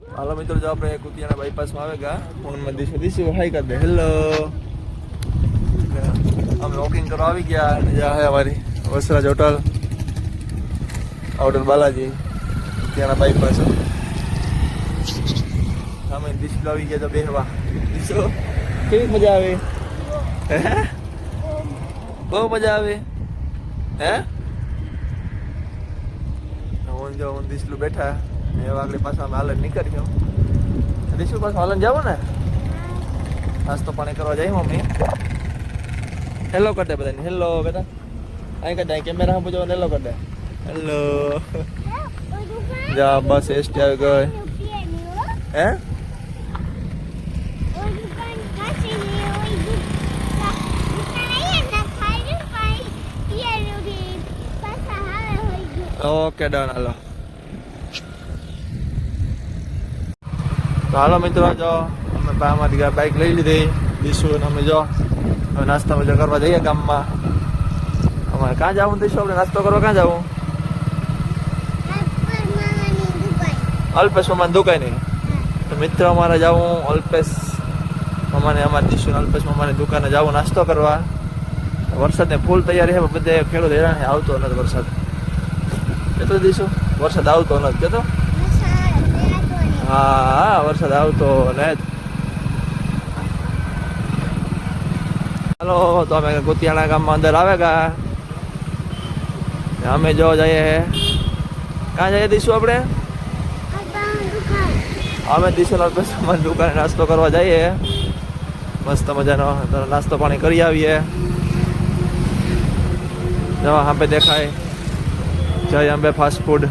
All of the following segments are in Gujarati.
હાલો મિત્રો, જો આપણે કુતિયાના બાયપાસમાં આવેગા ફોનમાં દીશું હાઈ કરી દે હેલો. અમે વોકિંગ કરવા આવી ગયા અને જ્યાં હે અમારી વસરાજ હોટલ બાલાજી કુતિયાના બાયપાસ. અમે દીશું આવી ગયા તો બેહવા. દીશું કેવી મજા આવે? હે બહુ મજા આવે હે. હું જો હું દીસલું બેઠા એ આગળ પાછા અમે હાલન નીકળી દીશું પાછું હાલન જાવ ને નાસ્તો પાણી કરવા જાય મમ્મી. હેલો કર દે બધાને હેલો બેટા. અહીં કર દે કેમેરા પૂછો હેલો કર દે હેલો. જા બસ એસટી આવી ગઈ હે. ઓકે ડન હાલો. તો હાલો મિત્રો, જો અમે અમારી બાઇક લઈ લીધી દીશું અને અમે જો હવે નાસ્તા મજા કરવા જઈએ ગામમાં. અમારે ક્યાં જવું દઈશું આપણે નાસ્તો કરવા? ક્યાં જવું? અલ્પેશ મામાની દુકાને. તો મિત્ર અમારે જવું અલ્પેશ મામાને, અમારે દીશું અલ્પેશ મામાની દુકાને જવું નાસ્તો કરવા. વરસાદને ફૂલ તૈયારી છે, બધે ખેડૂત હેરાન આવતો નથી વરસાદ. કેતો દીશું વરસાદ આવતો નથી કેતો? હા વરસાદ આવતો ને. હાલો તો અમે કુતિયાણા ગામમાં અંદર આવેગા. અમે જો જઈએ ક્યાં જઈએ દઈશું આપણે? અમે દીશું અલ્પેશ દુકાને નાસ્તો કરવા જઈએ. મસ્ત મજાનો નાસ્તો પાણી કરી આવીએ. જો આપણે દેખાય જય અંબે ફાસ્ટ ફૂડ.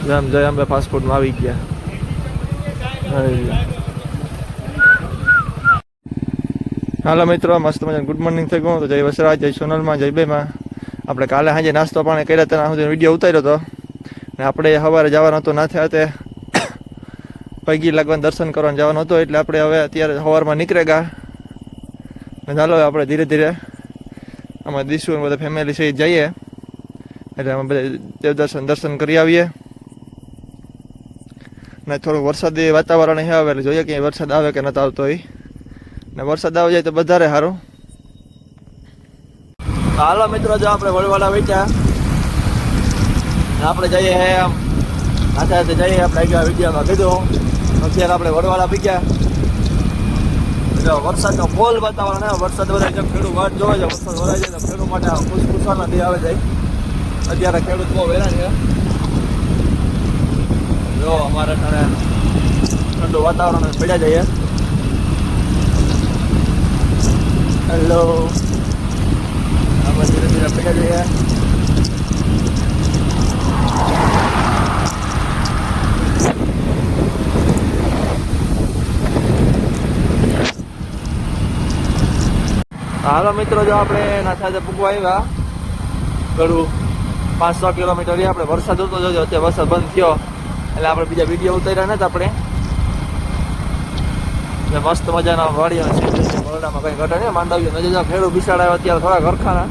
જય અંબે ફાસ્ટ ફૂડમાં આવી ગયા. હાલો મિત્રો, મસ્ત મજાનું ગુડ મોર્નિંગ થઈ ગયું. તો જય વસરાજ, જય સોનલમાં, જય બેમાં. આપણે કાલે સાંજે નાસ્તો પાણી કર્યા ત્યાં સુધી વિડીયો ઉતાર્યો હતો ને આપણે સવારે જવાનું હતું ના થયા તે પૈગી લાગવાનું દર્શન કરવાનું જવાનું હતું. એટલે આપણે હવે અત્યારે સવારમાં નીકળે ગયા ને ચાલો આપણે ધીરે ધીરે અમારે દીશું બધા ફેમિલી સહિત જઈએ. એટલે અમે બધા દર્શન કરી આવીએ. ને થોડું વરસાદી વાતાવરણ છે હવે, એટલે જોઈએ કે વરસાદ આવે કે નથી આવતો એ. ને વરસાદ આવી જાય તો વધારે સારું. હાલો મિત્રો, જો આપણે વડવાડા વેચ્યા આપણે જઈએ હે આમ હાથે હાથે જઈએ. આપણે આગળ વિડીયોમાં કીધું અત્યારે આપણે વડવાડા પી ગયા. વરસાદનો ફૂલ વાતાવરણ હે. વરસાદ વરાય છે, ખેડૂત વાટ જોવે છે. વરસાદ વરાય જાય તો ખેડૂત માટે ખુશખુશાલ નથી આવે જાય. અત્યારે ખેડૂત બહુ હેરાન છે. જો અમારે ઠંડુ વાતાવરણ પડ્યા જઈએ. હેલો આપણે ધીરે ધીરે પડ્યા જઈએ. હાલો મિત્રો, જો આપણે નાથા પૂગવા આવ્યા ઘણું 500 કિલોમીટર આપણે. વરસાદ હતો જોજો, અત્યારે વરસાદ બંધ થયો એટલે આપણે બીજા વિડીયો ઉતાર્યા નથી આપણે. મસ્ત મજાના વાડીઓ છે, વરડામાં કંઈ ઘટે નહીં. માંડવીઓ નજર ખેડૂત બિસાડા અત્યારે થોડા ઘરખાના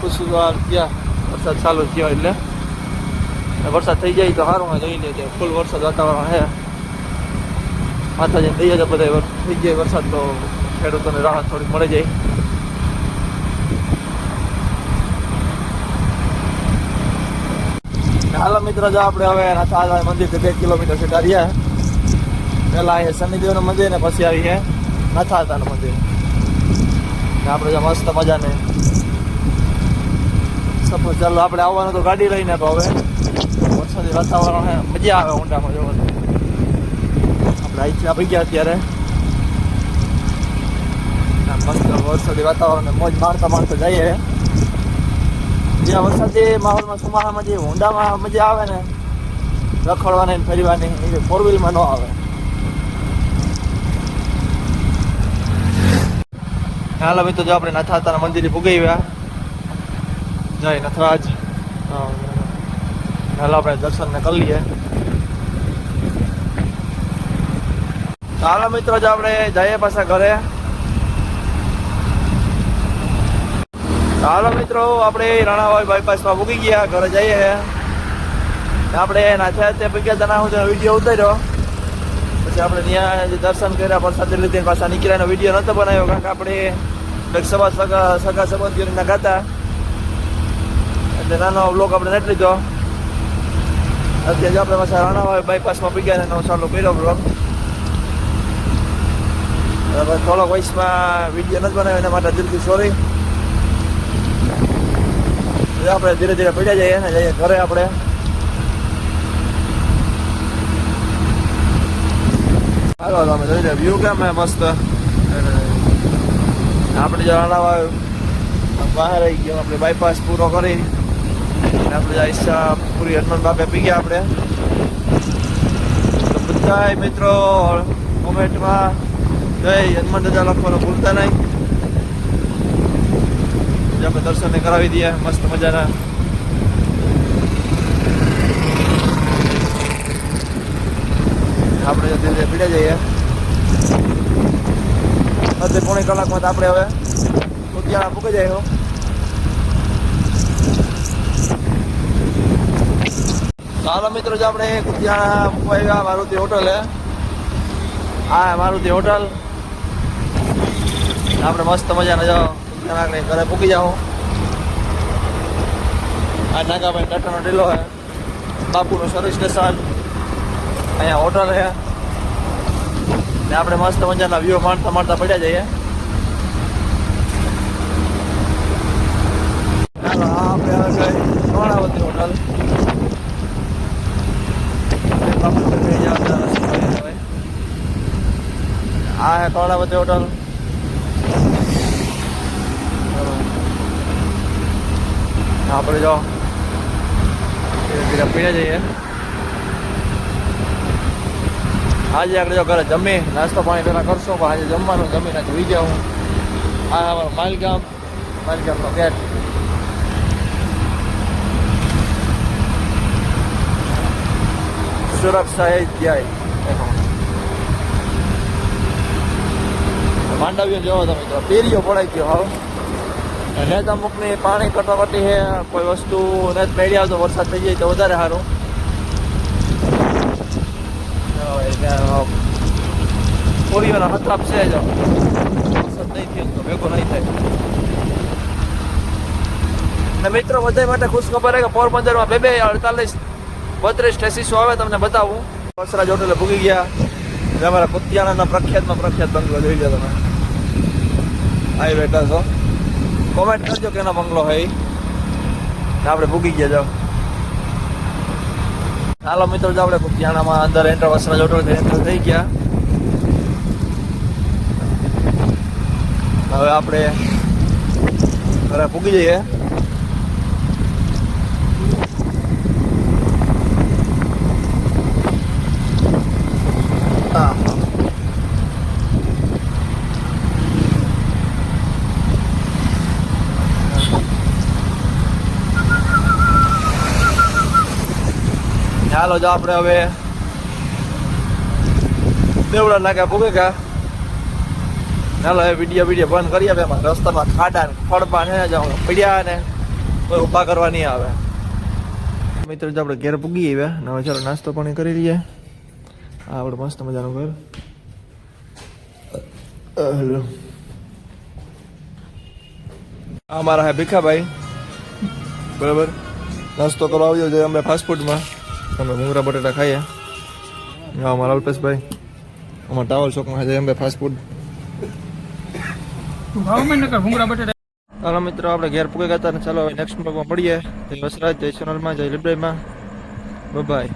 ખુશખુશાલ ત્યાં વરસાદ ચાલુ થયો એટલે વરસાદ થઈ જાય તો સારું. જોઈ લે ફૂલ વરસાદ વાતાવરણ છે. માતાજીને દઈએ તો બધા થઈ જાય વરસાદ તો ખેડૂતોને રાહત થોડીક મળી જાય. હાલો મિત્રો, જો આપણે હવે નાથા મંદિરથી 2 કિલોમીટર સીધા રહ્યા. પહેલાં અહીંયા શનિદેવનું મંદિર ને પછી આવી છે નાથાતાનું મંદિર. આપણે જો મસ્ત મજાને સપોઝ ચાલો આપણે આવવાનું તો ગાડી લઈને, તો હવે વરસાદી વાતાવરણ છે, મજા આવે ઊંડામાં જોવાની. આપણે અહીંથી આપી ગયા અત્યારે મસ્ત વરસાદી વાતાવરણ મોજ મારતા મારતા જઈએ. જ્યાં વરસાદી માહોલમાં ચોમાસામાં જે ઊંડામાં મજા આવે ને રખડવાની ફરવાની, એ 4 વ્હીલમાં ન આવે. હાલો મિત્રો, જો આપણે નાથાતાના મંદિરે પૂગી ગયા. જય નથરાજ. હાલો આપણે દર્શનને કરી લઈએ. હાલો મિત્રો, જો આપણે જઈએ પાછા ઘરે. હાલો મિત્રો, આપણે રાણાવાવ બાયપાસમાં મૂકી ગયા, ઘરે જઈએ. આપણે નાથ્યા તે પગ્યા તના હું વિડીયો ઉતાર્યો, પછી આપણે ત્યાં દર્શન કર્યા, પ્રસાદી લીધી, પાછા નીકળ્યાનો વિડીયો નહોતો બનાવ્યો, કારણ કે આપણે એક સગા સંબંધીઓના ગાતા, એટલે નાનો બ્લોગ આપણે નથી લીધો. અત્યારે આપણે પાછા રાણાવાવ બાયપાસમાં પગ્યા નવો ચાલુ કર્યો બ્લોગ. થોડોક વોઇસમાં વિડીયો નથી બનાવ્યો, એના માટે દિલથી સોરી. આપણે ધીરે ધીરે પડ્યા જઈએ ને જઈએ ઘરે. આપણે હાલો તમે જોઈ લે વ્યૂ કેમ મસ્ત. આપણે જો રાણાવાવ બહાર આવી ગયો, આપણે બાયપાસ પૂરો કરી આપણે ઈચ્છા પૂરી હનુમાન બાપે પી ગયા. આપણે તો બધા મિત્રો કોમેન્ટમાં જય હનુમાન દાદા લખવાનું ભૂલતા નહીં. આપણે દર્શન કરાવી દઈએ મસ્ત મજાના. આપણે ધીરે ધીરે પીડ્યા જઈએ. અડધી પોણી કલાકમાં તો આપણે હવે ઉદ્યાણા મૂકી જાય. ચાલો મિત્રો, જો આપણે ઉદ્યાણા મૂકવા આવ્યા મારુતિ હોટલ. હા, મારુતિ હોટલ. આપણે મસ્ત મજાના જાઓ આપણે ઘરે પૂકી જાઓ. આ નાગાભાઈ ટાટાનો ઢીલો હે, બાપુનું સર્વિસ સ્ટેશન, અહીંયા હોટલ છે ને આપણે મસ્ત મજાના વ્યૂ માણતા માણતા પડ્યા જઈએ. ચાલો આપણે હવે કર્ણાવતી હોટલ. આ હે કર્ણાવતી હોટલ. આપણે જો ધીરે ધીરે પીને જઈએ. આજે આપણે જો ઘરે જમી નાસ્તો પાણી પહેલાં કરશું, પણ આજે જમવાનું જમીને જોઈ જાઉં. આ અમારું માલગામનો ગેટ. સુરક્ષા એ જાય માંડવીઓ જોવો તમે તો પેરીઓ પડાઈ ગયો હાવ. ને તો અમુકની પાણી કટોકટી છે, કોઈ વસ્તુ ને મેળી આવતો વરસાદ થઈ જાય તો વધારે સારું. પોરીઓના હથરાપ છે, જો વરસાદ નહીં થયો તો ભેગો નહીં થાય. ને મિત્રો બધા માટે ખુશ ખબર છે કે પોરબંદરમાં 48 સ્ટેશનો આવે, તમને બતાવું. વસરાજ હોટલે ભૂગી ગયા. અમારા કુતિયાણાના પ્રખ્યાત બંગલો જોઈ લો તમે. આવી બેઠા છો, કોમેન્ટ કરજો કેનો બંગલો હોય. આપણે ભૂગી ગયા જાઓ. હાલો મિત્રો, જો આપણે કુતિયાણામાં અંદર એન્ટર વસરાજ હોટલથી એન્ટર થઈ ગયા. હવે આપણે ઘરે ભૂગી જઈએ. હાલો જો આપણે હવે દેવડા નાકા ભૂગે ગયા. હાલો હવે વિડીયો બંધ કરી આપે. એમાં રસ્તામાં ખાડા ને ખડબા ને પડ્યા ને કોઈ ઊભા કરવા નહીં આવે. મિત્રો જો આપણે ઘેર પૂગી આવ્યા ને હવે ચાલો નાસ્તો પાણી કરી લઈએ. આ આપણે મસ્ત મજાનું ઘર. હેલો, આ મારા હે ભીખાભાઈ, બરાબર. નાસ્તો કરવા આવજો જોઈએ અમે ફાસ્ટફૂડમાં. અમે ભૂંગળા બટેટા ખાઈએ. અમારા અલ્પેશભાઈ, અમારા ટાવલ ચોકમાં ખાઈએ અમે ફાસ્ટફૂડ. ચાલો મિત્રો, આપણે ઘેર પૂગી ગયા હતા ને ચાલો નેક્સ્ટ બ્લોગમાં પડીએ. જય વસરાજ, જય સોનલમાં, જય લીબડાઈમાં. બાય.